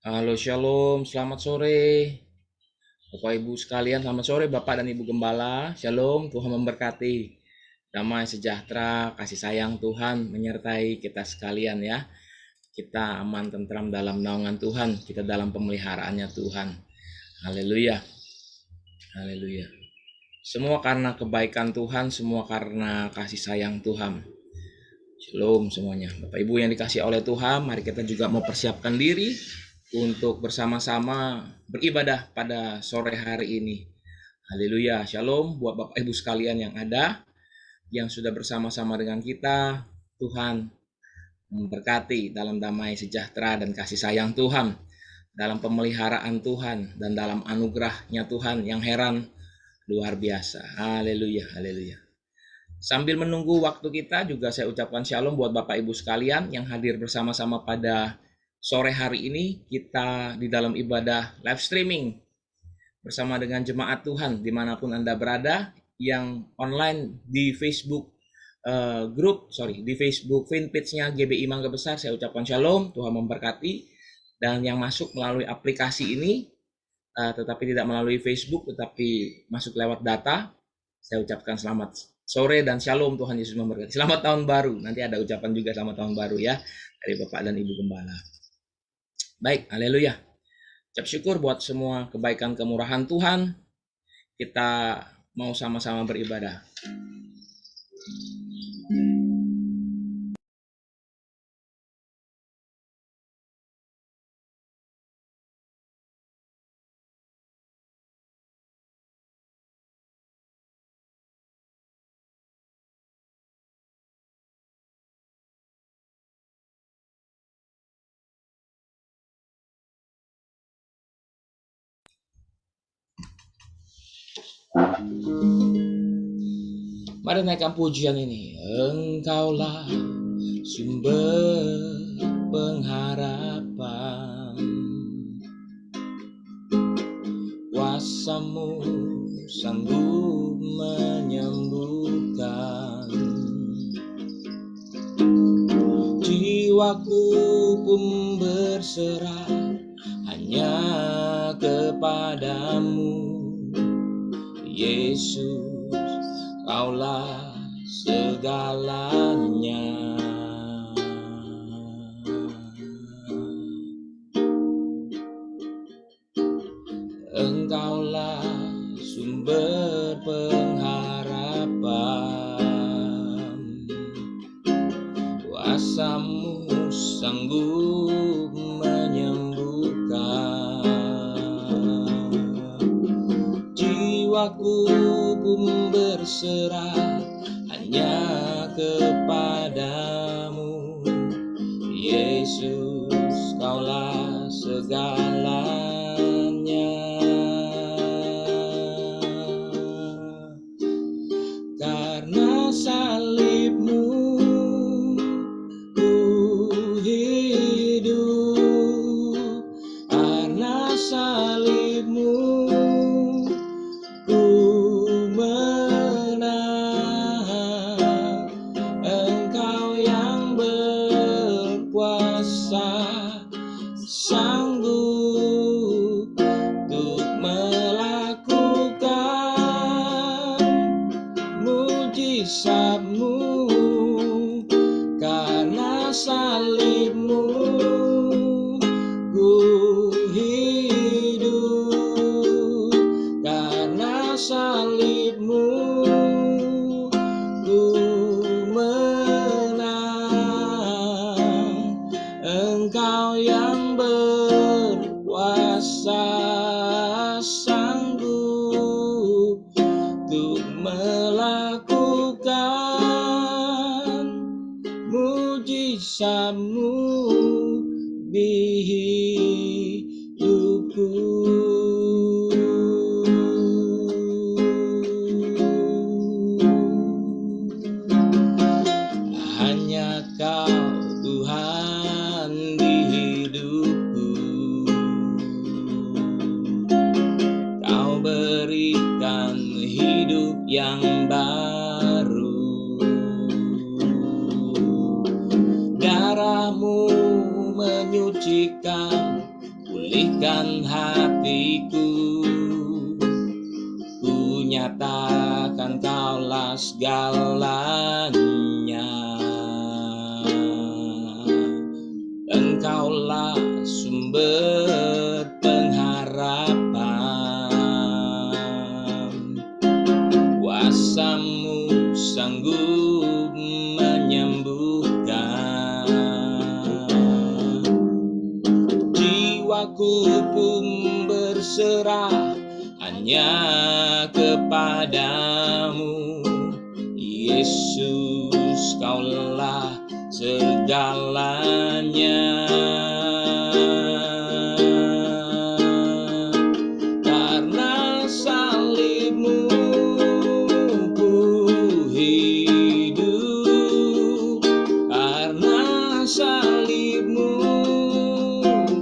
Halo Shalom, selamat sore Bapak Ibu sekalian, selamat sore Bapak dan Ibu Gembala. Shalom, Tuhan memberkati. Damai sejahtera, kasih sayang Tuhan menyertai kita sekalian ya. Kita aman tentram dalam naungan Tuhan, kita dalam pemeliharaannya Tuhan. Haleluya. Haleluya. Semua karena kebaikan Tuhan, semua karena kasih sayang Tuhan. Shalom semuanya. Bapak Ibu yang dikasih oleh Tuhan, mari kita juga mempersiapkan diri untuk bersama-sama beribadah pada sore hari ini. Haleluya. Shalom buat Bapak Ibu sekalian yang ada, yang sudah bersama-sama dengan kita. Tuhan memberkati dalam damai sejahtera dan kasih sayang Tuhan, dalam pemeliharaan Tuhan, dan dalam anugerahnya Tuhan yang heran luar biasa. Haleluya, haleluya. Sambil menunggu waktu kita, juga saya ucapkan shalom buat Bapak Ibu sekalian yang hadir bersama-sama pada sore hari ini. Kita di dalam ibadah live streaming bersama dengan jemaat Tuhan dimanapun Anda berada, yang online di Facebook di Facebook fanpage-nya GBI Mangga Besar. Saya ucapkan shalom, Tuhan memberkati. Dan yang masuk melalui aplikasi ini, tetapi tidak melalui Facebook, tetapi masuk lewat data, saya ucapkan selamat sore dan shalom, Tuhan Yesus memberkati. Selamat tahun baru. Nanti ada ucapan juga selamat tahun baru ya dari Bapak dan Ibu Gembala. Baik, haleluya. Ucap syukur buat semua kebaikan kemurahan Tuhan. Kita mau sama-sama beribadah. Mari naikkan pujian ini. Engkaulah sumber pengharapan, kuasa-Mu sanggup menyembuhkan. Jiwaku pun berserah hanya kepadamu, Yesus, Kaulah segalanya. Engkaulah sumber pengharapan, kuasa-Mu sanggup menyembuhkan. Jiwaku pun berserah hanya kepadamu, Yesus, Kaulah segalanya. Karena salib-Mu ku hidup, karena salib-Mu ku menang. Engkau yang berkuasa, sanggup untuk melakukan mujizat-Mu. Karena salib-Mu ku hidup, karena salib-Mu ku menang. Engkau yang berkuasa, sanggup untuk melakukan mujizat-Mu di hidupku. Hanya Kau Tuhan di hidupku. Kau berikan hidup yang baru. Darah-Mu menyucikan, ku pulihkan hatiku. Ku nyatakan Kaulah segalanya, dan Kaulah sumber pengharapan. Kuasa-Mu sanggup menyembuhkan. Jiwaku pun berserah hanya kepadamu, Yesus, Kaulah segalanya. Karena salib-Mu ku hidup, karena salib-Mu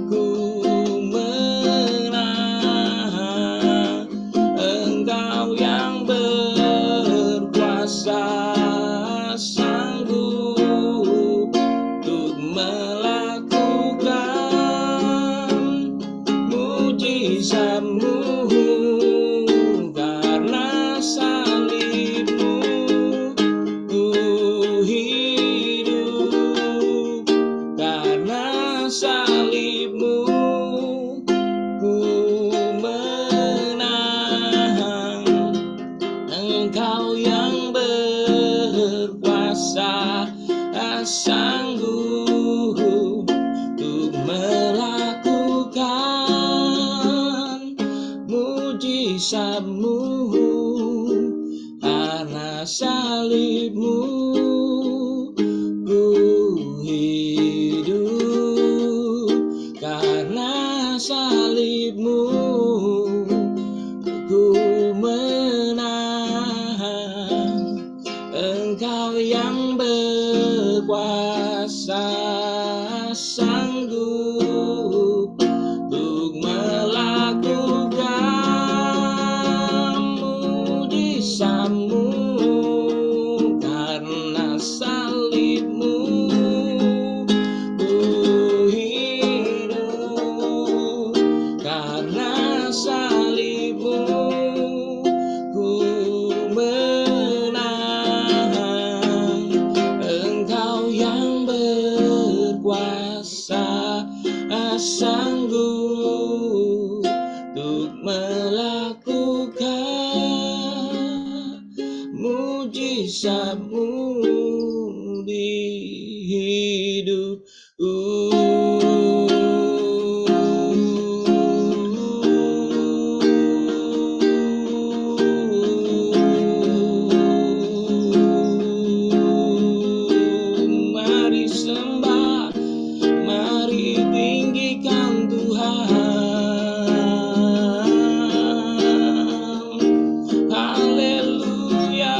ku menang. Engkau yang berkuasa sanggup untuk melakukan mujizat-Mu. Karena salib-Mu ku hidup, karena salib-Mu ku menang. Engkau yang berkuasa sanggup untuk melakukan mujizat-Mu. Karena salib-Mu ku hidup, karena salib-Mu ku menang. Engkau yang berkuasa sanggup untuk melakukan mujizat-Mu. Karena salib-Mu ku hidup, karena salib-Mu ku menang. Engkau yang berkuasa sanggup untuk melakukan mujizat-Mu di hidup. Mari sembah, mari tinggikan Tuhan. Haleluya.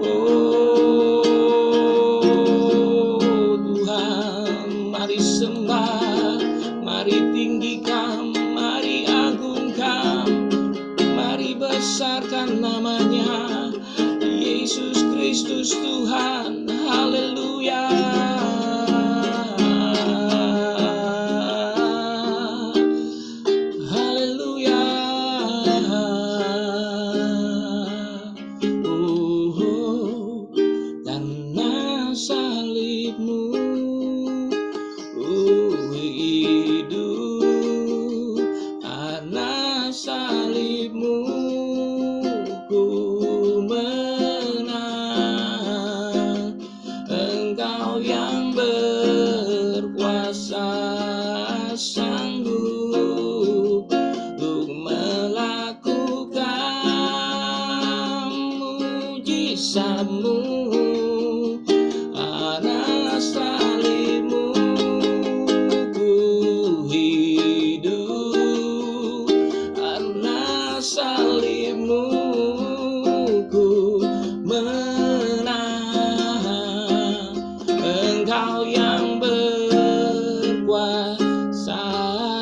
Oh Tuhan, mari sembah, mari tinggikan, mari agungkan, mari besarkan namanya, Yesus Kristus Tuhan. Haleluya. Haleluya. Oh, karena salib-Mu hidup, karena salib-Mu ku menang. Engkau yang berkuasa sanggup untuk melakukan mujizat-Mu. Karena salib-Mu ku hidup, karena salib-Mu ku menang. Engkau yang berkuasa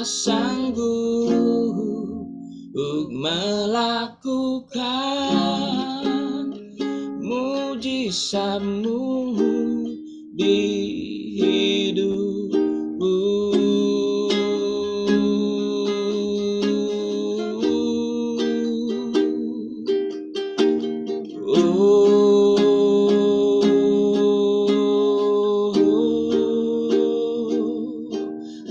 sanggup untuk melakukan mujizat-Mu di hidupku.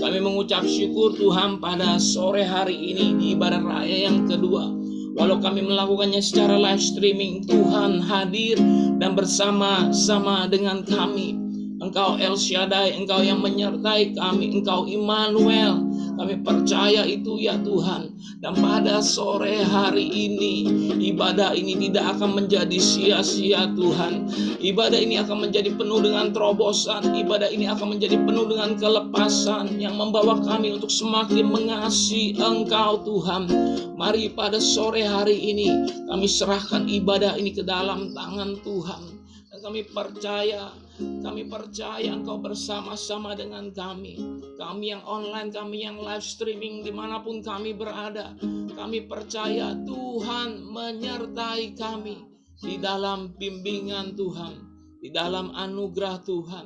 Kami mengucap syukur Tuhan pada sore hari ini di ibadah raya yang kedua. Walau kami melakukannya secara live streaming, Tuhan hadir dan bersama-sama dengan kami. Engkau El Shaddai, Engkau yang menyertai kami, Engkau Immanuel. Kami percaya itu ya Tuhan. Dan pada sore hari ini, ibadah ini tidak akan menjadi sia-sia Tuhan. Ibadah ini akan menjadi penuh dengan terobosan. Ibadah ini akan menjadi penuh dengan kelepasan yang membawa kami untuk semakin mengasihi Engkau Tuhan. Mari pada sore hari ini kami serahkan ibadah ini ke dalam tangan Tuhan. Dan kami percaya Engkau bersama-sama dengan kami. Kami yang online, kami yang live streaming, dimanapun kami berada. Kami percaya Tuhan menyertai kami di dalam bimbingan Tuhan, di dalam anugerah Tuhan,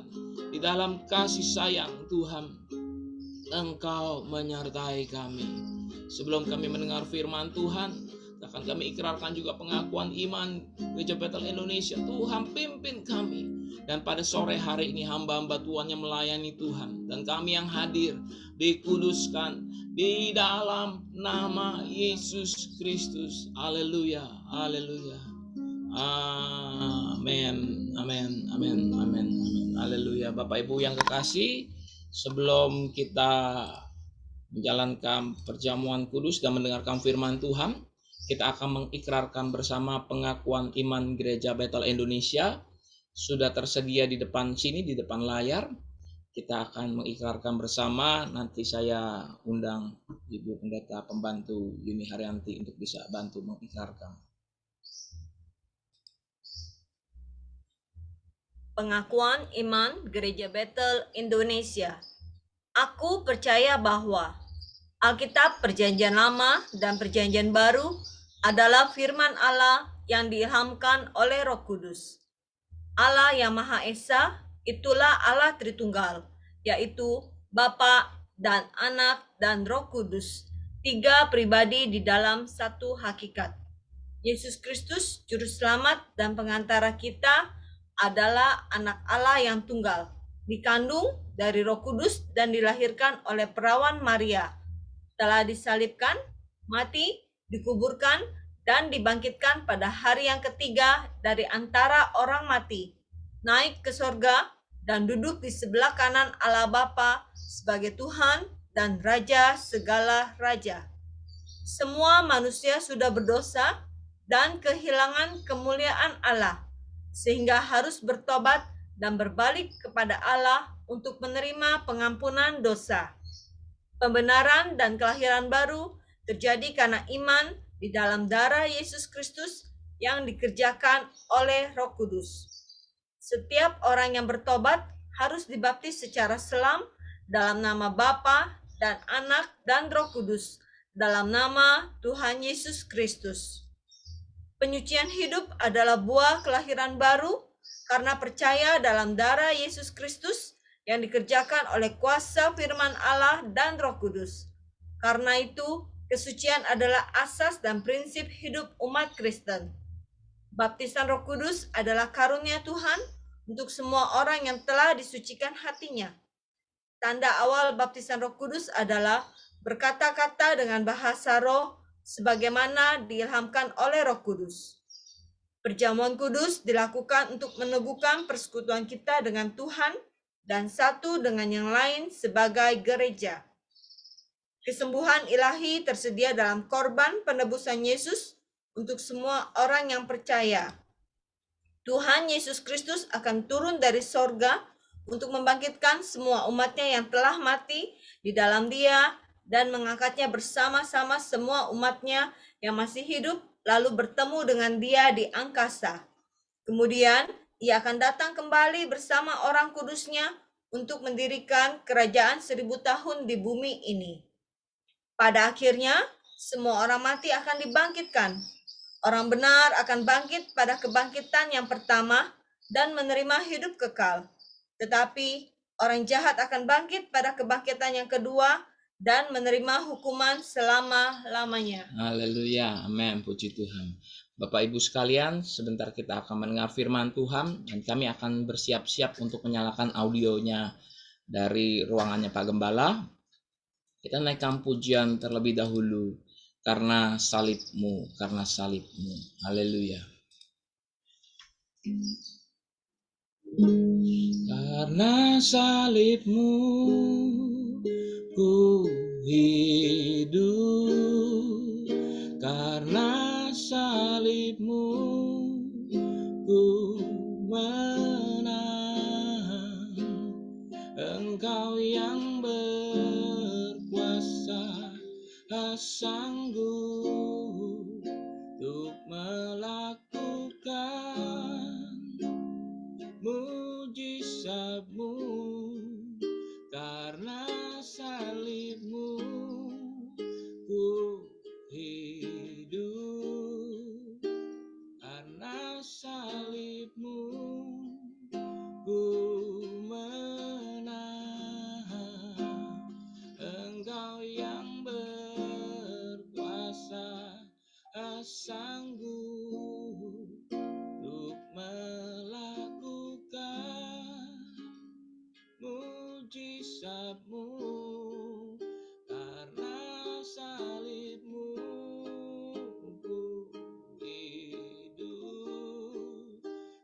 di dalam kasih sayang Tuhan. Engkau menyertai kami. Sebelum kami mendengar firman Tuhan, akan kami ikrarkan juga pengakuan iman Gereja Bethel Indonesia. Tuhan pimpin kami. Dan pada sore hari ini hamba-hamba Tuhan yang melayani Tuhan dan kami yang hadir dikuduskan di dalam nama Yesus Kristus. Haleluya, haleluya. Amin, amin, amin, amin, amin. Haleluya. Bapak Ibu yang kekasih, sebelum kita menjalankan perjamuan kudus dan mendengarkan firman Tuhan, kita akan mengikrarkan bersama pengakuan iman Gereja Bethel Indonesia. Sudah tersedia di depan sini, di depan layar. Kita akan mengikrarkan bersama. Nanti saya undang Ibu Pendeta Pembantu Yuni Haryanti untuk bisa bantu mengikrarkan. Pengakuan iman Gereja Bethel Indonesia. Aku percaya bahwa Alkitab Perjanjian Lama dan Perjanjian Baru adalah firman Allah yang diilhamkan oleh Roh Kudus. Allah yang Maha Esa, itulah Allah Tritunggal, yaitu Bapa dan Anak dan Roh Kudus, tiga pribadi di dalam satu hakikat. Yesus Kristus, Juru Selamat dan Pengantara kita, adalah Anak Allah yang tunggal, dikandung dari Roh Kudus dan dilahirkan oleh perawan Maria, telah disalibkan, mati, dikuburkan, dan dibangkitkan pada hari yang ketiga dari antara orang mati, naik ke sorga, dan duduk di sebelah kanan Allah Bapa sebagai Tuhan dan Raja segala raja. Semua manusia sudah berdosa dan kehilangan kemuliaan Allah, sehingga harus bertobat dan berbalik kepada Allah untuk menerima pengampunan dosa. Pembenaran dan kelahiran baru terjadi karena iman di dalam darah Yesus Kristus yang dikerjakan oleh Roh Kudus. Setiap orang yang bertobat harus dibaptis secara selam dalam nama Bapa dan Anak dan Roh Kudus, dalam nama Tuhan Yesus Kristus. Penyucian hidup adalah buah kelahiran baru karena percaya dalam darah Yesus Kristus yang dikerjakan oleh kuasa firman Allah dan Roh Kudus. Karena itu, kesucian adalah asas dan prinsip hidup umat Kristen. Baptisan Roh Kudus adalah karunia Tuhan untuk semua orang yang telah disucikan hatinya. Tanda awal baptisan Roh Kudus adalah berkata-kata dengan bahasa roh sebagaimana diilhamkan oleh Roh Kudus. Perjamuan kudus dilakukan untuk meneguhkan persekutuan kita dengan Tuhan dan satu dengan yang lain sebagai gereja. Kesembuhan ilahi tersedia dalam korban penebusan Yesus untuk semua orang yang percaya. Tuhan Yesus Kristus akan turun dari sorga untuk membangkitkan semua umatnya yang telah mati di dalam Dia dan mengangkatnya bersama-sama semua umatnya yang masih hidup, lalu bertemu dengan Dia di angkasa. Kemudian Ia akan datang kembali bersama orang kudusnya untuk mendirikan kerajaan 1000 tahun di bumi ini. Pada akhirnya, semua orang mati akan dibangkitkan. Orang benar akan bangkit pada kebangkitan yang pertama dan menerima hidup kekal. Tetapi orang jahat akan bangkit pada kebangkitan yang kedua dan menerima hukuman selama-lamanya. Haleluya, amin, puji Tuhan. Bapak Ibu sekalian, sebentar kita akan mendengar firman Tuhan dan kami akan bersiap-siap untuk menyalakan audionya dari ruangannya Pak Gembala. Kita naikkan pujian terlebih dahulu. Karena salibmu, karena salibmu. Haleluya. Karena salibmu ku hidup, karena salibmu ku menang. Engkau yang berkuasa, sanggup untuk melakukan mujizatmu. Karena salibmu ku hidup, karena salibmu ku menang. Engkau yang berkuasa, sanggup untuk melakukan mujizatmu. Karena salibmu ku hidup,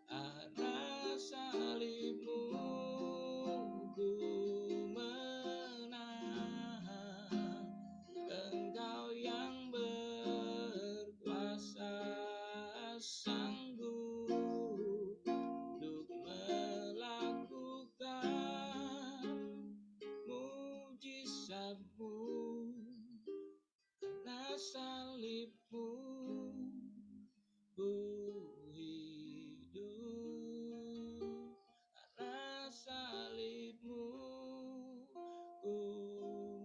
karena salibmu ku menang. Engkau yang berkuasa, sanggup untuk melakukan mujizatmu. Karena salibmu ku hidup, karena salibmu ku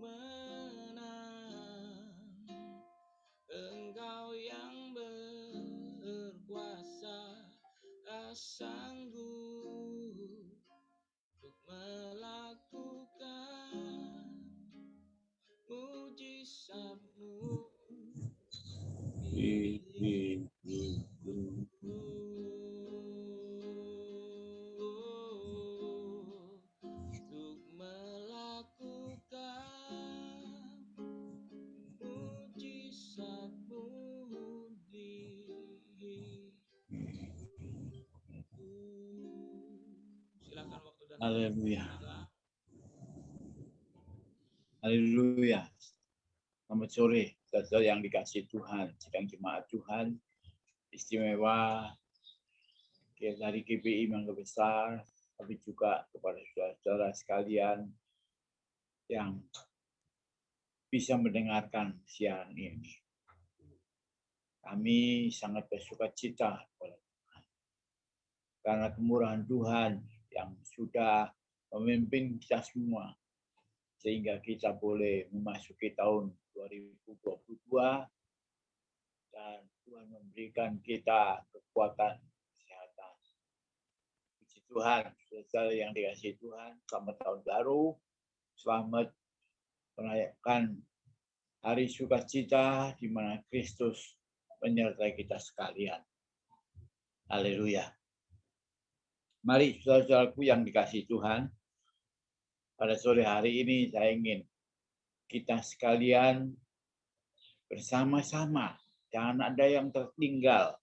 menang. Engkau yang berkuasa, sanggup untuk melakukan mujizatmu. Untuk melakukan mujizatmu di hidupku. Silakan waktu dan Haleluya. kita. Haleluya. Selamat sore, saudara yang dikasihi Tuhan, sidang jemaat Tuhan, istimewa dari GPI Mangga Besar, tapi juga kepada saudara-saudara sekalian yang bisa mendengarkan siaran ini. Kami sangat bersuka cita kepada Tuhan, karena kemurahan Tuhan yang sudah memimpin kita semua, sehingga kita boleh memasuki tahun 2022 dan Tuhan memberikan kita kekuatan, kesehatan. Puji Tuhan, saudara yang dikasihi Tuhan, selamat tahun baru, selamat merayakan hari sukacita di mana Kristus menyertai kita sekalian. Haleluya. Mari saudara-saudaraku yang dikasihi Tuhan, pada sore hari ini saya ingin kita sekalian bersama-sama, jangan ada yang tertinggal,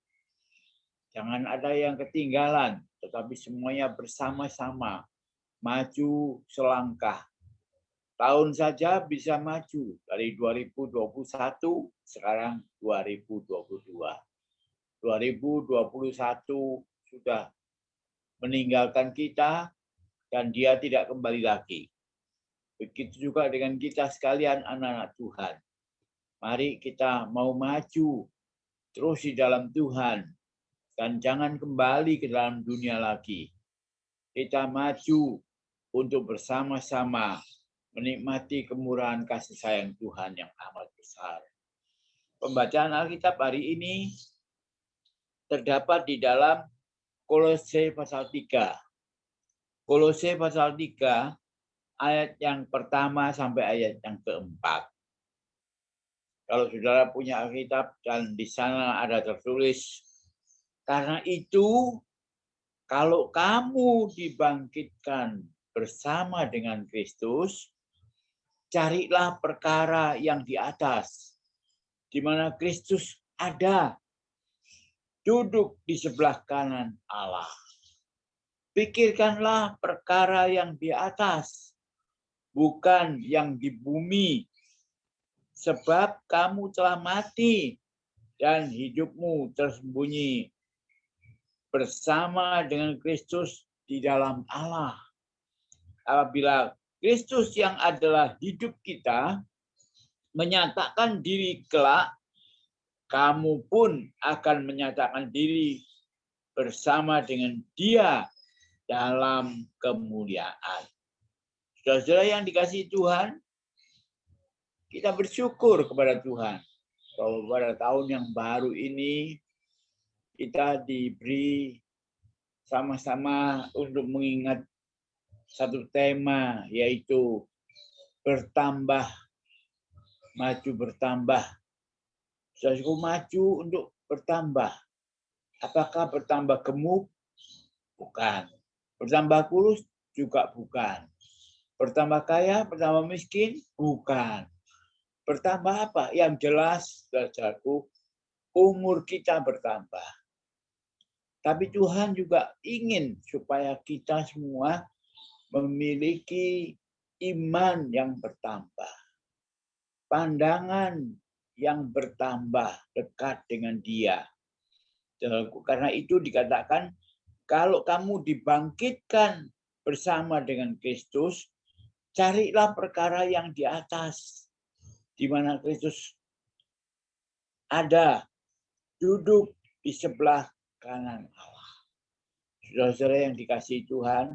jangan ada yang ketinggalan, tetapi semuanya bersama-sama maju selangkah. Tahun saja bisa maju dari 2021, sekarang 2022. 2021 sudah meninggalkan kita dan dia tidak kembali lagi. Begitu juga dengan kita sekalian anak-anak Tuhan. Mari kita mau maju terus di dalam Tuhan dan jangan kembali ke dalam dunia lagi. Kita maju untuk bersama-sama menikmati kemurahan kasih sayang Tuhan yang amat besar. Pembacaan Alkitab hari ini terdapat di dalam Kolose pasal 3. Kolose pasal 3 ayat yang pertama sampai ayat yang keempat. Kalau saudara punya Alkitab dan di sana ada tertulis, karena itu kalau kamu dibangkitkan bersama dengan Kristus, carilah perkara yang di atas, di mana Kristus ada, duduk di sebelah kanan Allah. Pikirkanlah perkara yang di atas, bukan yang di bumi, sebab kamu telah mati dan hidupmu tersembunyi bersama dengan Kristus di dalam Allah. Apabila Kristus yang adalah hidup kita menyatakan diri kelak, kamu pun akan menyatakan diri bersama dengan Dia dalam kemuliaan. Saudara-saudara yang dikasihi Tuhan, kita bersyukur kepada Tuhan bahwa pada tahun yang baru ini kita diberi sama-sama untuk mengingat satu tema, yaitu bertambah, maju bertambah. Saudaraku, maju untuk bertambah. Apakah bertambah gemuk? Bukan. Bertambah kurus? Juga bukan. Bertambah kaya, bertambah miskin? Bukan. Bertambah apa? Yang jelas, saudaraku, umur kita bertambah. Tapi Tuhan juga ingin supaya kita semua memiliki iman yang bertambah. Pandangan yang bertambah dekat dengan Dia. Karena itu dikatakan, kalau kamu dibangkitkan bersama dengan Kristus, carilah perkara yang di atas, di mana Kristus ada, duduk di sebelah kanan Allah. Saudara-saudara yang dikasihi Tuhan,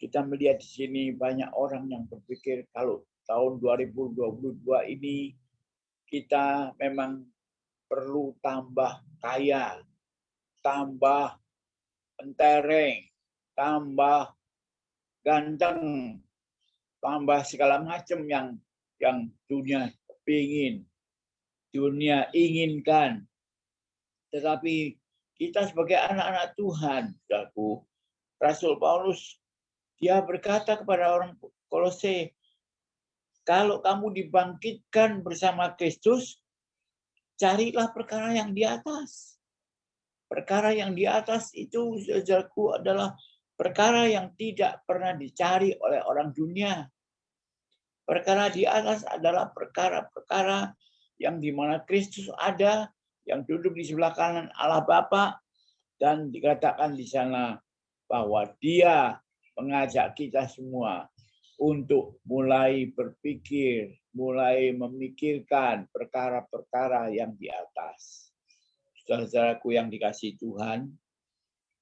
kita melihat di sini banyak orang yang berpikir kalau tahun 2022 ini kita memang perlu tambah kaya, tambah pentereng, tambah ganteng, tambah segala macam yang dunia ingin, dunia inginkan. Tetapi kita sebagai anak-anak Tuhan, saudaraku, Rasul Paulus, dia berkata kepada orang Kolose, kalau kamu dibangkitkan bersama Kristus, carilah perkara yang di atas. Perkara yang di atas itu, saudaraku, adalah perkara yang tidak pernah dicari oleh orang dunia. Perkara di atas adalah perkara-perkara yang di mana Kristus ada, yang duduk di sebelah kanan Allah Bapa, dan dikatakan di sana bahwa Dia mengajak kita semua untuk mulai berpikir, mulai memikirkan perkara-perkara yang di atas. Saudara-saudaraku yang dikasihi Tuhan,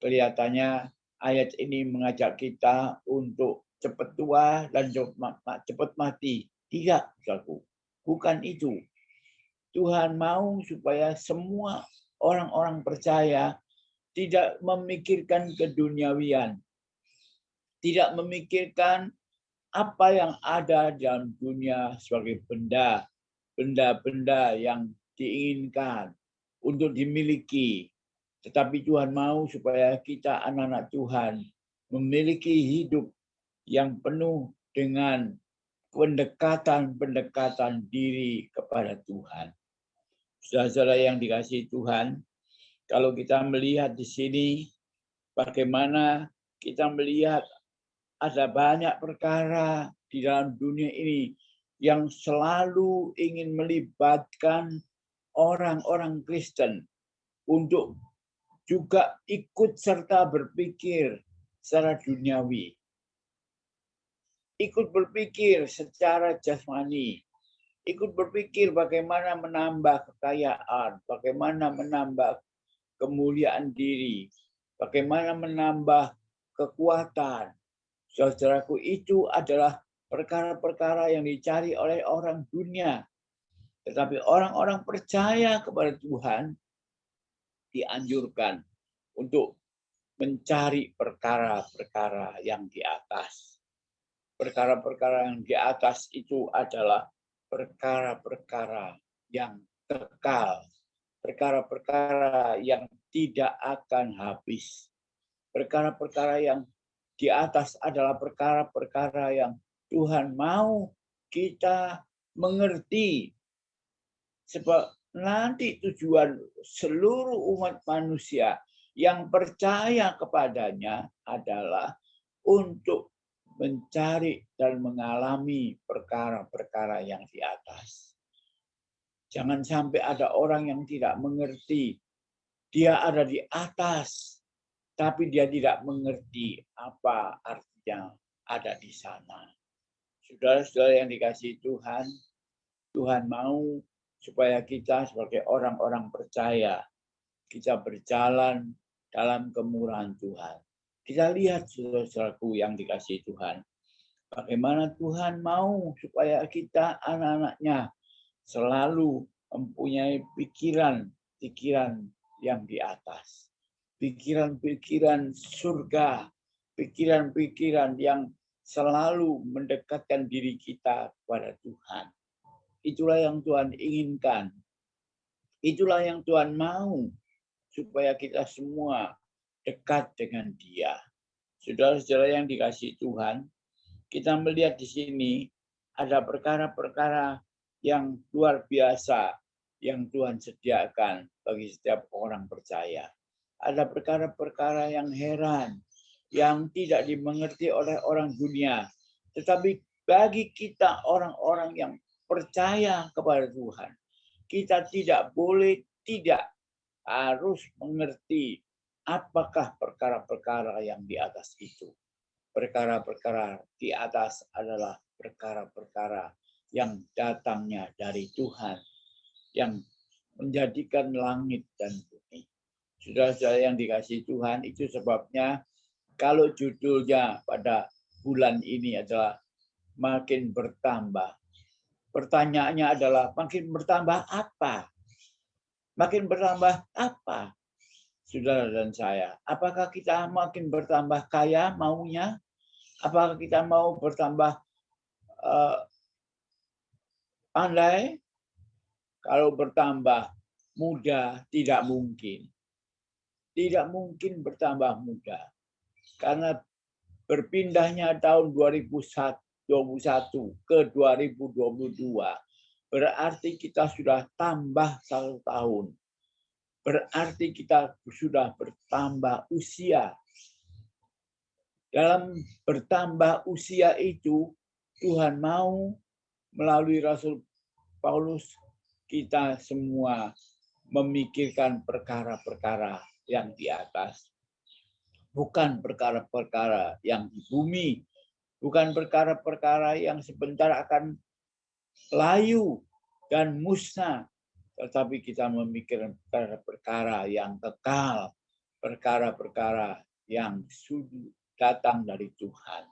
kelihatannya ayat ini mengajak kita untuk cepat tua dan cepat mati. Tidak, saudaraku. Bukan itu. Tuhan mau supaya semua orang-orang percaya tidak memikirkan keduniawian, tidak memikirkan apa yang ada dalam dunia sebagai benda-benda yang diinginkan untuk dimiliki. Tetapi Tuhan mau supaya kita anak-anak Tuhan memiliki hidup yang penuh dengan pendekatan diri kepada Tuhan. Saudara-saudara yang dikasihi Tuhan, kalau kita melihat di sini bagaimana kita melihat ada banyak perkara di dalam dunia ini yang selalu ingin melibatkan orang-orang Kristen untuk juga ikut serta berpikir secara duniawi. Ikut berpikir secara jasmani. Ikut berpikir bagaimana menambah kekayaan, bagaimana menambah kemuliaan diri, bagaimana menambah kekuatan. Saudaraku, itu adalah perkara-perkara yang dicari oleh orang dunia. Tetapi orang-orang percaya kepada Tuhan dianjurkan untuk mencari perkara-perkara yang di atas. Perkara-perkara yang di atas itu adalah perkara-perkara yang kekal, perkara-perkara yang tidak akan habis. Perkara-perkara yang di atas adalah perkara-perkara yang Tuhan mau kita mengerti. Sebab nanti tujuan seluruh umat manusia yang percaya kepadanya adalah untuk mencari dan mengalami perkara-perkara yang di atas. Jangan sampai ada orang yang tidak mengerti. Dia ada di atas, tapi dia tidak mengerti apa artinya ada di sana. Saudara-saudara yang dikasihi Tuhan, Tuhan mau supaya kita sebagai orang-orang percaya, kita berjalan dalam kemurahan Tuhan. Kita lihat saudara-saudaraku yang dikasihi Tuhan, bagaimana Tuhan mau supaya kita anak-anaknya selalu mempunyai pikiran yang di atas. Pikiran-pikiran surga, pikiran-pikiran yang selalu mendekatkan diri kita kepada Tuhan. Itulah yang Tuhan inginkan. Itulah yang Tuhan mau supaya kita semua dekat dengan Dia. Saudara-saudara yang dikasihi Tuhan, kita melihat di sini ada perkara-perkara yang luar biasa yang Tuhan sediakan bagi setiap orang percaya. Ada perkara-perkara yang heran, yang tidak dimengerti oleh orang dunia. Tetapi bagi kita orang-orang yang percaya kepada Tuhan, kita tidak boleh tidak harus mengerti apakah perkara-perkara yang di atas itu. Perkara-perkara di atas adalah perkara-perkara yang datangnya dari Tuhan, yang menjadikan langit dan bumi. Saudara-saudara yang dikasihi Tuhan, itu sebabnya kalau judulnya pada bulan ini adalah makin bertambah. Pertanyaannya adalah makin bertambah apa? Makin bertambah apa? Saudara dan saya, apakah kita makin bertambah kaya maunya? Apakah kita mau bertambah pandai? Kalau bertambah muda tidak mungkin. Tidak mungkin bertambah muda. Karena berpindahnya tahun 2021 ke 2022 berarti kita sudah tambah 1 tahun. Berarti kita sudah bertambah usia. Dalam bertambah usia itu, Tuhan mau melalui Rasul Paulus kita semua memikirkan perkara-perkara yang di atas. Bukan perkara-perkara yang di bumi. Bukan perkara-perkara yang sebentar akan layu dan musnah. Tetapi kita memikirkan perkara-perkara yang kekal. Perkara-perkara yang sudah datang dari Tuhan.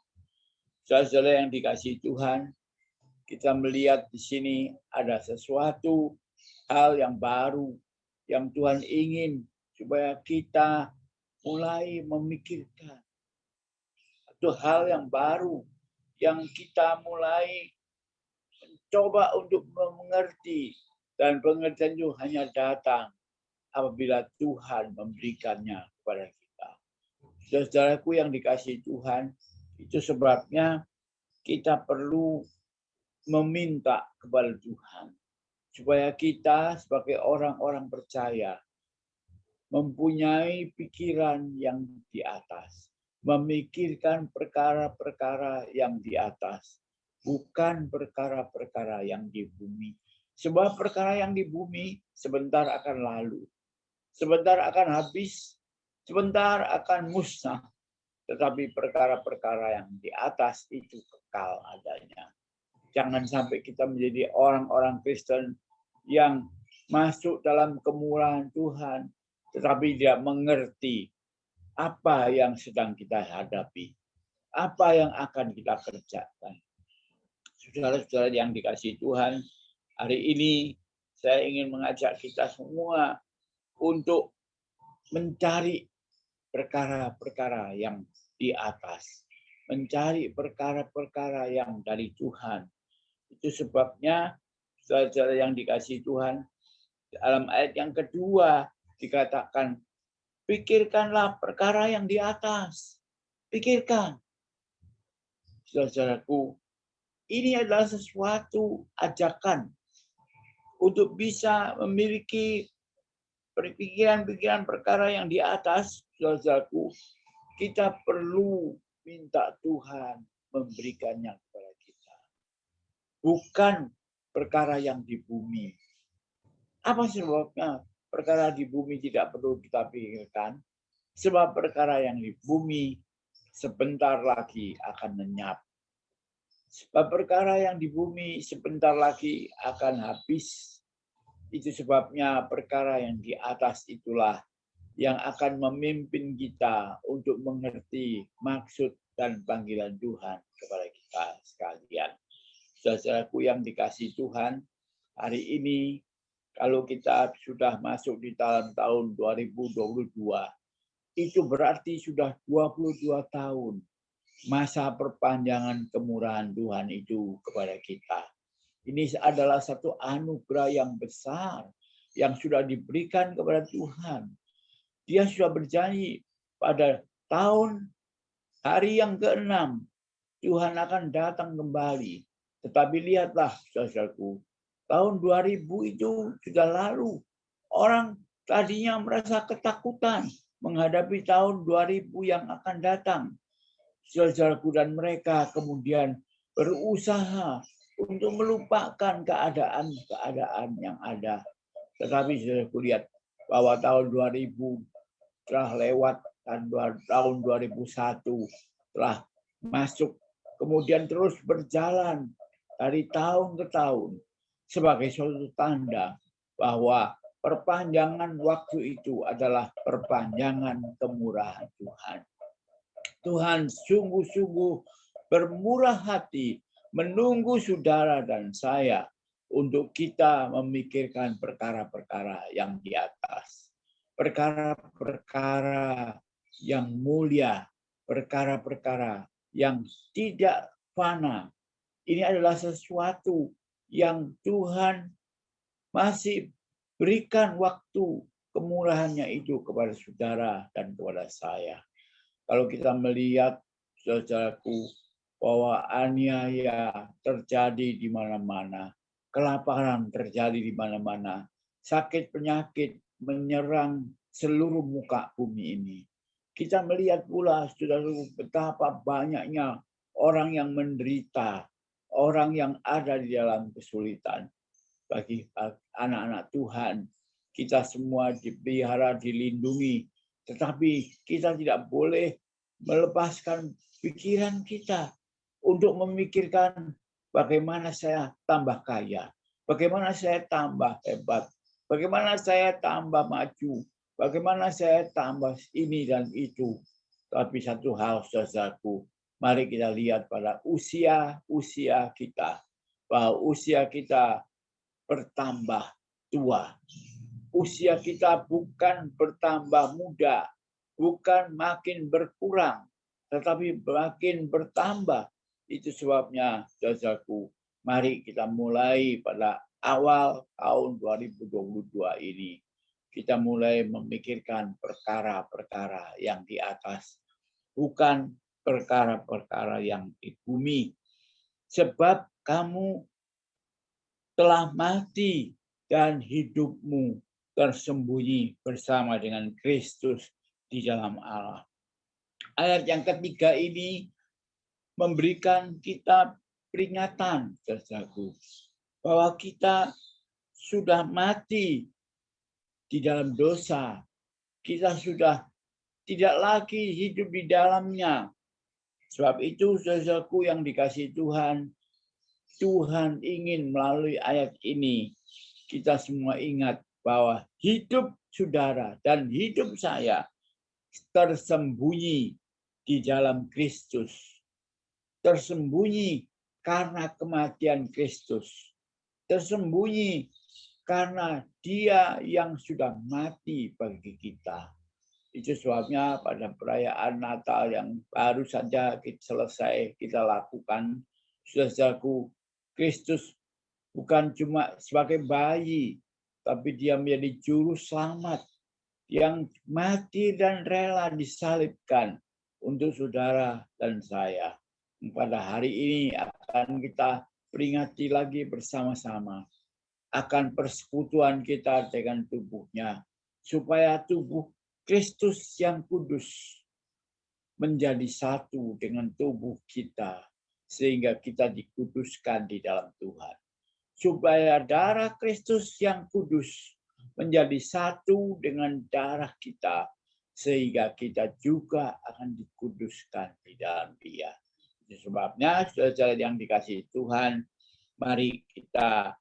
Saudara-saudara yang dikasihi Tuhan, kita melihat di sini ada sesuatu hal yang baru yang Tuhan ingin supaya kita mulai memikirkan. Itu hal yang baru yang kita mulai mencoba untuk mengerti, dan pengertian itu hanya datang apabila Tuhan memberikannya kepada kita. Saudaraku yang dikasihi Tuhan, itu sebabnya kita perlu meminta kepada Tuhan supaya kita sebagai orang-orang percaya mempunyai pikiran yang di atas, memikirkan perkara-perkara yang di atas, bukan perkara-perkara yang di bumi. Sebab perkara yang di bumi sebentar akan lalu, sebentar akan habis, sebentar akan musnah. Tetapi perkara-perkara yang di atas itu kekal adanya. Jangan sampai kita menjadi orang-orang Kristen yang masuk dalam kemurahan Tuhan, tetapi tidak mengerti apa yang sedang kita hadapi, apa yang akan kita kerjakan. Saudara-saudara yang dikasihi Tuhan, hari ini saya ingin mengajak kita semua untuk mencari perkara-perkara yang di atas, mencari perkara-perkara yang dari Tuhan. Itu sebabnya saudara yang dikasihi Tuhan, dalam ayat yang kedua dikatakan, pikirkanlah perkara yang di atas. Pikirkan. Saudaraku, ini adalah sesuatu ajakan untuk bisa memiliki pikiran-pikiran perkara yang di atas. Saudaraku, kita perlu minta Tuhan memberikannya kepada kita. Bukan perkara yang di bumi. Apa sebabnya perkara di bumi tidak perlu kita pikirkan? Sebab perkara yang di bumi sebentar lagi akan lenyap. Sebab perkara yang di bumi sebentar lagi akan habis. Itu sebabnya perkara yang di atas itulah yang akan memimpin kita untuk mengerti maksud dan panggilan Tuhan kepada kita sekalian. Saudaraku yang dikasihi Tuhan, hari ini kalau kita sudah masuk di dalam tahun 2022, itu berarti sudah 22 tahun masa perpanjangan kemurahan Tuhan itu kepada kita. Ini adalah satu anugerah yang besar yang sudah diberikan kepada Tuhan. Dia sudah berjanji pada hari yang ke-6 Tuhan akan datang kembali. Tetapi lihatlah saudaraku, tahun 2000 itu sudah lalu. Orang tadinya merasa ketakutan menghadapi tahun 2000 yang akan datang. Saudaraku, dan mereka kemudian berusaha untuk melupakan keadaan yang ada. Tetapi saudaraku lihat bahwa tahun 2000 telah lewat dan tahun 2001 telah masuk, kemudian terus berjalan dari tahun ke tahun sebagai suatu tanda bahwa perpanjangan waktu itu adalah perpanjangan kemurahan Tuhan. Tuhan sungguh-sungguh bermurah hati menunggu saudara dan saya untuk kita memikirkan perkara-perkara yang di atas. Perkara-perkara yang mulia, perkara-perkara yang tidak fana. Ini adalah sesuatu yang Tuhan masih berikan waktu kemurahannya itu kepada saudara dan kepada saya. Kalau kita melihat, saudaraku, bahwa aniaya terjadi di mana-mana, kelaparan terjadi di mana-mana, sakit penyakit menyerang seluruh muka bumi ini. Kita melihat pula, saudaraku, betapa banyaknya orang yang menderita, orang yang ada di dalam kesulitan. Bagi anak-anak Tuhan, kita semua dipelihara, dilindungi, tetapi kita tidak boleh melepaskan pikiran kita untuk memikirkan bagaimana saya tambah kaya, bagaimana saya tambah hebat, bagaimana saya tambah maju, bagaimana saya tambah ini dan itu. Tapi satu hal, saudaraku, mari kita lihat pada usia kita, bahwa usia kita bertambah tua. Usia kita bukan bertambah muda, bukan makin berkurang, tetapi makin bertambah. Itu sebabnya, saudaraku, mari kita mulai pada awal tahun 2022 ini. Kita mulai memikirkan perkara-perkara yang di atas, bukan perkara-perkara yang di bumi. Sebab kamu telah mati dan hidupmu tersembunyi bersama dengan Kristus di dalam Allah. Ayat yang ketiga ini memberikan kita peringatan, saudaraku, bahwa kita sudah mati di dalam dosa. Kita sudah tidak lagi hidup di dalamnya. Sebab itu, saudaraku yang dikasihi Tuhan, Tuhan ingin melalui ayat ini kita semua ingat bahwa hidup saudara dan hidup saya tersembunyi di dalam Kristus. Tersembunyi karena kematian Kristus. Tersembunyi karena Dia yang sudah mati bagi kita. Itu sebabnya pada perayaan Natal yang baru saja selesai kita lakukan, saudaraku, Kristus bukan cuma sebagai bayi, tapi dia menjadi juru selamat yang mati dan rela disalibkan untuk saudara dan saya. Pada hari ini akan kita peringati lagi bersama-sama akan persekutuan kita dengan tubuhnya, supaya tubuh Kristus yang kudus menjadi satu dengan tubuh kita, sehingga kita dikuduskan di dalam Tuhan. Supaya darah Kristus yang kudus menjadi satu dengan darah kita, sehingga kita juga akan dikuduskan di dalam Dia. Sebabnya, saudara yang dikasihi Tuhan, mari kita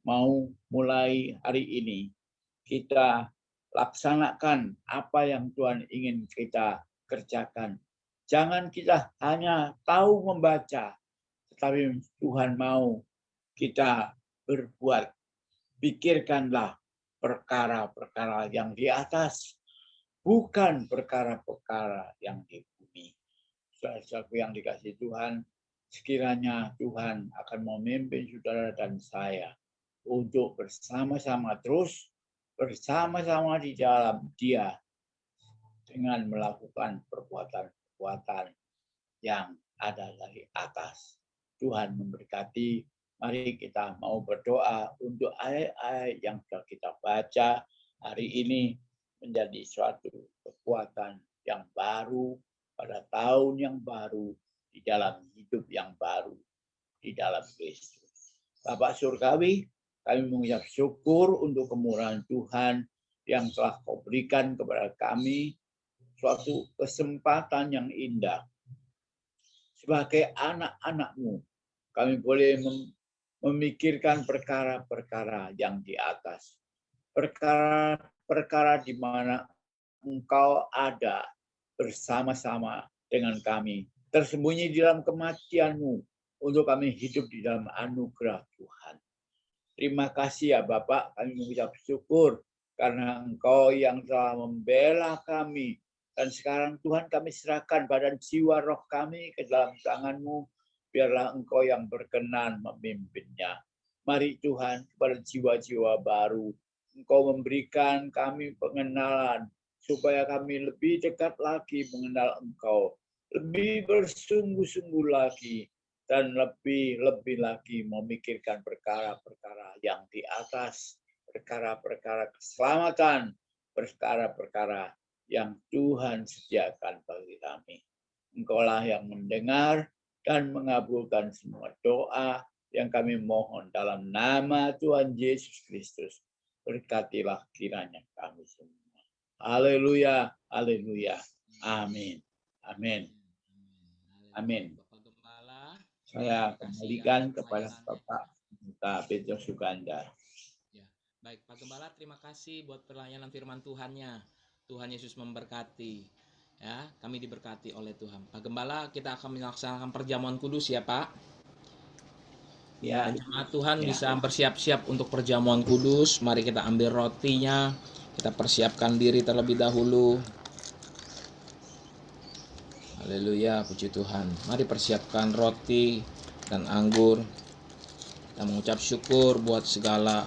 mau mulai hari ini, kita laksanakan apa yang Tuhan ingin kita kerjakan. Jangan kita hanya tahu membaca, tetapi Tuhan mau kita berbuat. Pikirkanlah perkara-perkara yang di atas, bukan perkara-perkara yang di bumi. Saudara-saudaraku yang dikasihi Tuhan, sekiranya Tuhan akan memimpin saudara dan saya untuk bersama-sama terus bersama-sama di dalam Dia dengan melakukan perbuatan-perbuatan yang ada dari atas. Tuhan memberkati. Mari kita mau berdoa untuk ayat-ayat yang sudah kita baca hari ini menjadi suatu kekuatan yang baru pada tahun yang baru di dalam hidup yang baru di dalam Kristus. Bapak Surgawi, kami mengucap syukur untuk kemurahan Tuhan yang telah Kau berikan kepada kami suatu kesempatan yang indah. Sebagai anak-anak-Mu, kami boleh memikirkan perkara-perkara yang di atas. Perkara-perkara di mana Engkau ada bersama-sama dengan kami. Tersembunyi di dalam kematian-Mu untuk kami hidup di dalam anugerah Tuhan. Terima kasih ya Bapak, kami mengucap syukur karena Engkau yang telah membela kami. Dan sekarang Tuhan kami serahkan badan jiwa roh kami ke dalam tangan-Mu. Biarlah Engkau yang berkenan memimpinnya. Mari Tuhan kepada jiwa-jiwa baru. Engkau memberikan kami pengenalan supaya kami lebih dekat lagi mengenal Engkau. Lebih bersungguh-sungguh lagi. Dan lebih lagi memikirkan perkara-perkara yang di atas, perkara-perkara keselamatan, perkara-perkara yang Tuhan sediakan bagi kami. Engkaulah yang mendengar dan mengabulkan semua doa yang kami mohon dalam nama Tuhan Yesus Kristus. Berkatilah kiranya kami semua. Haleluya, haleluya. Amin. Amin. Amin. Saya kembalikan kepada Bapak Petrus Suganda. Ya, baik Pak Gembala, terima kasih buat pelayanan firman Tuhannya. Tuhan Yesus memberkati. Ya, kami diberkati oleh Tuhan. Pak Gembala, kita akan melaksanakan perjamuan kudus ya Pak. Ya. Jemaat Tuhan bisa bersiap-siap untuk perjamuan kudus. Mari kita ambil rotinya. Kita persiapkan diri terlebih dahulu. Haleluya, puji Tuhan. Mari persiapkan roti dan anggur. Kita mengucap syukur buat segala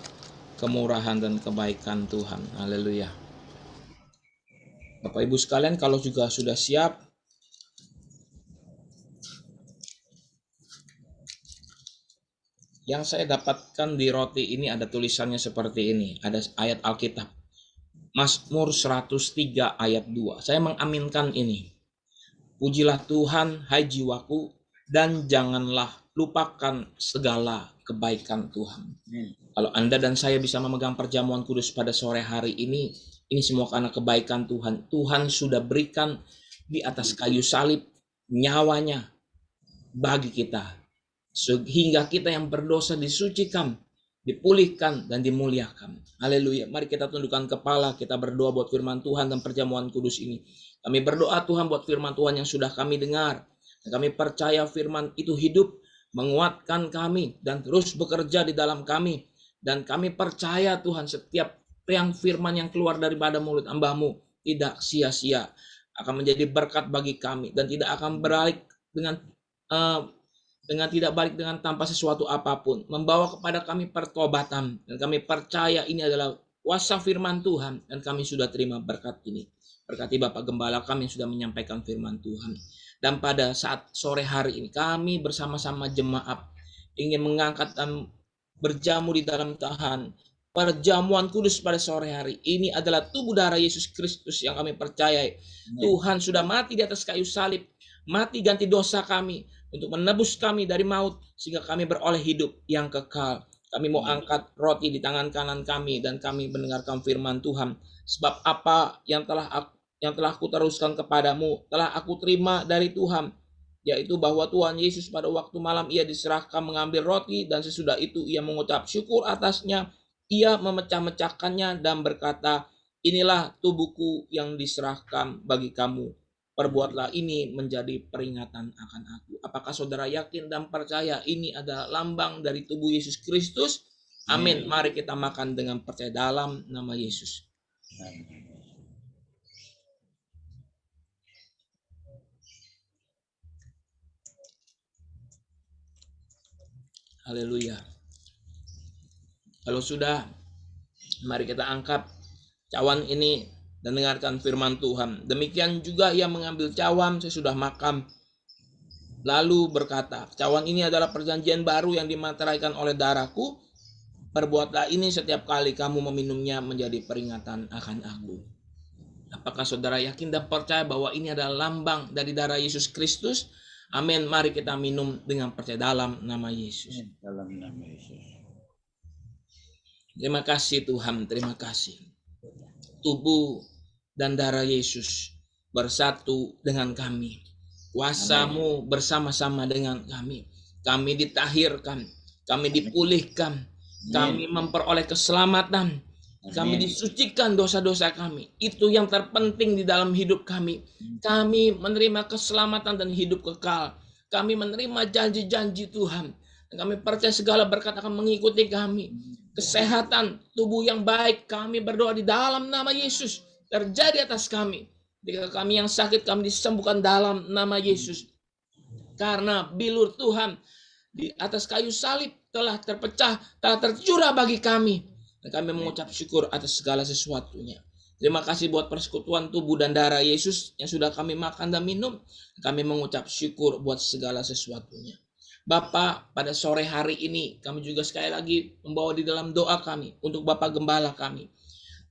kemurahan dan kebaikan Tuhan. Haleluya. Bapak Ibu sekalian, kalau juga sudah siap, yang saya dapatkan di roti ini ada tulisannya seperti ini. Ada ayat Alkitab. Mazmur 103 ayat 2. Saya mengaminkan ini. Pujilah Tuhan, hai jiwaku, dan janganlah lupakan segala kebaikan Tuhan. Kalau Anda dan saya bisa memegang perjamuan kudus pada sore hari ini semua karena kebaikan Tuhan. Tuhan sudah berikan di atas kayu salib nyawanya bagi kita. Sehingga kita yang berdosa disucikan, dipulihkan, dan dimuliakan. Haleluya. Mari kita tundukkan kepala, kita berdoa buat firman Tuhan dan perjamuan kudus ini. Kami berdoa Tuhan buat firman Tuhan yang sudah kami dengar. Dan kami percaya firman itu hidup, menguatkan kami, dan terus bekerja di dalam kami. Dan kami percaya Tuhan setiap yang firman yang keluar daripada mulut hamba-Mu tidak sia-sia, akan menjadi berkat bagi kami dan tidak akan balik dengan tidak balik dengan tanpa sesuatu apapun, membawa kepada kami pertobatan, dan kami percaya ini adalah kuasa firman Tuhan dan kami sudah terima berkat ini. Berkati Bapak Gembala kami yang sudah menyampaikan firman Tuhan. Dan pada saat sore hari ini kami bersama-sama jemaat ingin mengangkat dan berjamu di dalam Tuhan. Perjamuan kudus pada sore hari ini adalah tubuh darah Yesus Kristus yang kami percayai. Tuhan sudah mati di atas kayu salib, mati ganti dosa kami untuk menebus kami dari maut sehingga kami beroleh hidup yang kekal. Kami mau angkat roti di tangan kanan kami dan kami mendengarkan firman Tuhan. Sebab apa yang telah aku teruskan kepadamu telah aku terima dari Tuhan, yaitu bahwa Tuhan Yesus pada waktu malam ia diserahkan mengambil roti dan sesudah itu ia mengucap syukur atasnya, ia memecah-mecahkannya dan berkata, inilah tubuhku yang diserahkan bagi kamu. Perbuatlah ini menjadi peringatan akan aku. Apakah saudara yakin dan percaya ini adalah lambang dari tubuh Yesus Kristus? Amin. Mari kita makan dengan percaya dalam nama Yesus. Amin. Haleluya. Kalau sudah, mari kita angkat cawan ini dan dengarkan firman Tuhan. Demikian juga ia mengambil cawan sesudah makan, lalu berkata, cawan ini adalah perjanjian baru yang dimateraikan oleh darahku. Perbuatlah ini setiap kali kamu meminumnya menjadi peringatan akan aku. Apakah saudara yakin dan percaya bahwa ini adalah lambang dari darah Yesus Kristus? Amin. Mari kita minum dengan percaya dalam nama Yesus. Dalam nama Yesus. Terima kasih Tuhan, terima kasih. Tubuh dan darah Yesus bersatu dengan kami. Kuasa-Mu bersama-sama dengan kami. Kami ditahirkan, kami dipulihkan, kami memperoleh keselamatan. Kami disucikan dosa-dosa kami. Itu yang terpenting di dalam hidup kami. Kami menerima keselamatan dan hidup kekal. Kami menerima janji-janji Tuhan. Dan kami percaya segala berkat akan mengikuti kami. Kesehatan, tubuh yang baik, kami berdoa di dalam nama Yesus terjadi atas kami. Jika kami yang sakit, kami disembuhkan dalam nama Yesus. Karena bilur Tuhan di atas kayu salib telah terpecah, telah tercurah bagi kami. Dan kami mengucap syukur atas segala sesuatunya. Terima kasih buat persekutuan tubuh dan darah Yesus yang sudah kami makan dan minum. Kami mengucap syukur buat segala sesuatunya. Bapa, pada sore hari ini kami juga sekali lagi membawa di dalam doa kami untuk Bapak Gembala kami.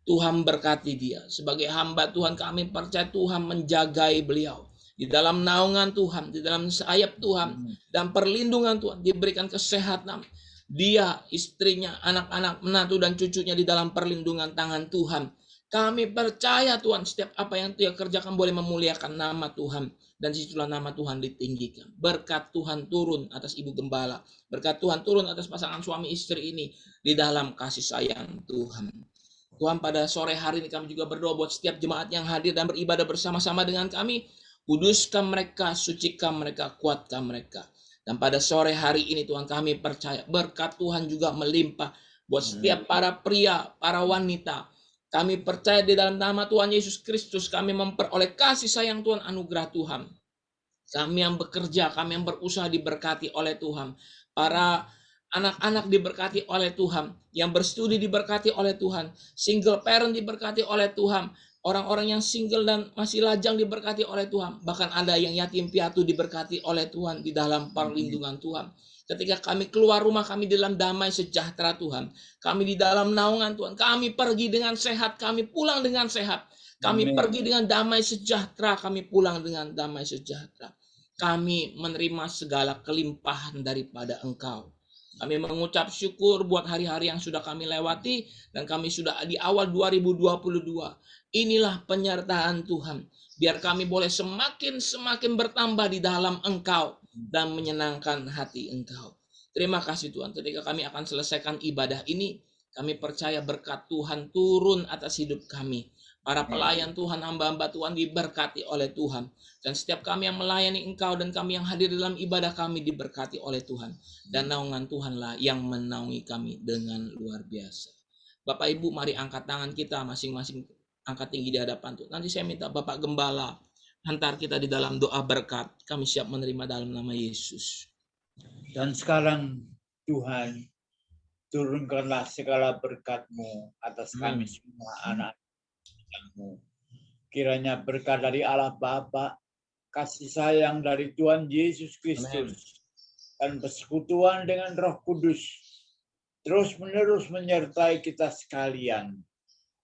Tuhan berkati dia. Sebagai hamba Tuhan kami percaya Tuhan menjagai beliau. Di dalam naungan Tuhan, di dalam sayap Tuhan, dan perlindungan Tuhan, diberikan kesehatan. Dia, istrinya, anak-anak, menantu dan cucunya di dalam perlindungan tangan Tuhan. Kami percaya Tuhan setiap apa yang dia kerjakan boleh memuliakan nama Tuhan. Dan disitulah nama Tuhan ditinggikan. Berkat Tuhan turun atas Ibu Gembala. Berkat Tuhan turun atas pasangan suami istri ini di dalam kasih sayang Tuhan. Tuhan, pada sore hari ini kami juga berdoa buat setiap jemaat yang hadir dan beribadah bersama-sama dengan kami. Kuduskan mereka, sucikan mereka, kuatkan mereka. Dan pada sore hari ini Tuhan kami percaya berkat Tuhan juga melimpah buat setiap para pria, para wanita. Kami percaya di dalam nama Tuhan Yesus Kristus kami memperoleh kasih sayang Tuhan, anugerah Tuhan. Kami yang bekerja, kami yang berusaha diberkati oleh Tuhan. Para anak-anak diberkati oleh Tuhan. Yang berstudi diberkati oleh Tuhan. Single parent diberkati oleh Tuhan. Orang-orang yang single dan masih lajang diberkati oleh Tuhan. Bahkan ada yang yatim piatu diberkati oleh Tuhan di dalam perlindungan Tuhan. Ketika kami keluar rumah kami dalam damai sejahtera Tuhan. Kami di dalam naungan Tuhan. Kami pergi dengan sehat, kami pulang dengan sehat. Kami pergi dengan damai sejahtera, kami pulang dengan damai sejahtera. Kami menerima segala kelimpahan daripada Engkau. Kami mengucap syukur buat hari-hari yang sudah kami lewati dan kami sudah di awal 2022. Inilah penyertaan Tuhan. Biar kami boleh semakin bertambah di dalam Engkau dan menyenangkan hati Engkau. Terima kasih Tuhan. Ketika kami akan selesaikan ibadah ini, kami percaya berkat Tuhan turun atas hidup kami. Para pelayan Tuhan, hamba-hamba Tuhan diberkati oleh Tuhan. Dan setiap kami yang melayani Engkau dan kami yang hadir dalam ibadah kami diberkati oleh Tuhan. Dan naungan Tuhanlah yang menaungi kami dengan luar biasa. Bapak Ibu, mari angkat tangan kita masing-masing. angkat tinggi di hadapan Tuhan. Nanti saya minta Bapak Gembala hantar kita di dalam doa berkat. Kami siap menerima dalam nama Yesus. Dan sekarang Tuhan, turunkanlah segala berkat-Mu atas kami semua anak-anak-Mu. Kiranya berkat dari Allah Bapa, kasih sayang dari Tuhan Yesus Kristus, dan persekutuan dengan Roh Kudus terus-menerus menyertai kita sekalian,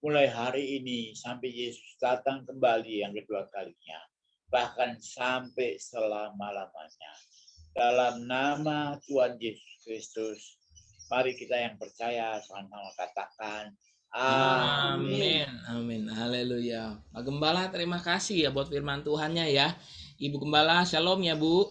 mulai hari ini sampai Yesus datang kembali yang kedua kalinya, bahkan sampai selama-lamanya. Dalam nama Tuhan Yesus Kristus, mari kita yang percaya sama-sama katakan amin. Amin. Amin. Haleluya. Pak Gembala, terima kasih ya buat firman Tuhannya ya. Ibu Gembala, shalom ya Bu.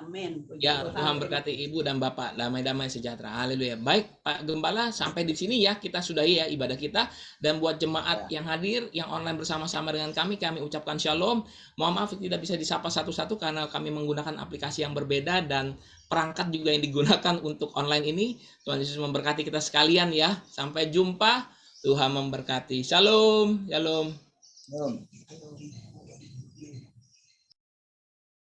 Amin. Ya, Tuhan berkati Ibu dan Bapak, damai-damai sejahtera. Haleluya. Baik, Pak Gembala, sampai di sini ya kita sudahi ya ibadah kita. Dan buat jemaat yang hadir, yang online bersama-sama dengan kami ucapkan shalom. Mohon maaf tidak bisa disapa satu-satu karena kami menggunakan aplikasi yang berbeda dan perangkat juga yang digunakan untuk online ini. Tuhan Yesus memberkati kita sekalian ya. Sampai jumpa. Tuhan memberkati. Shalom. Shalom. Amin.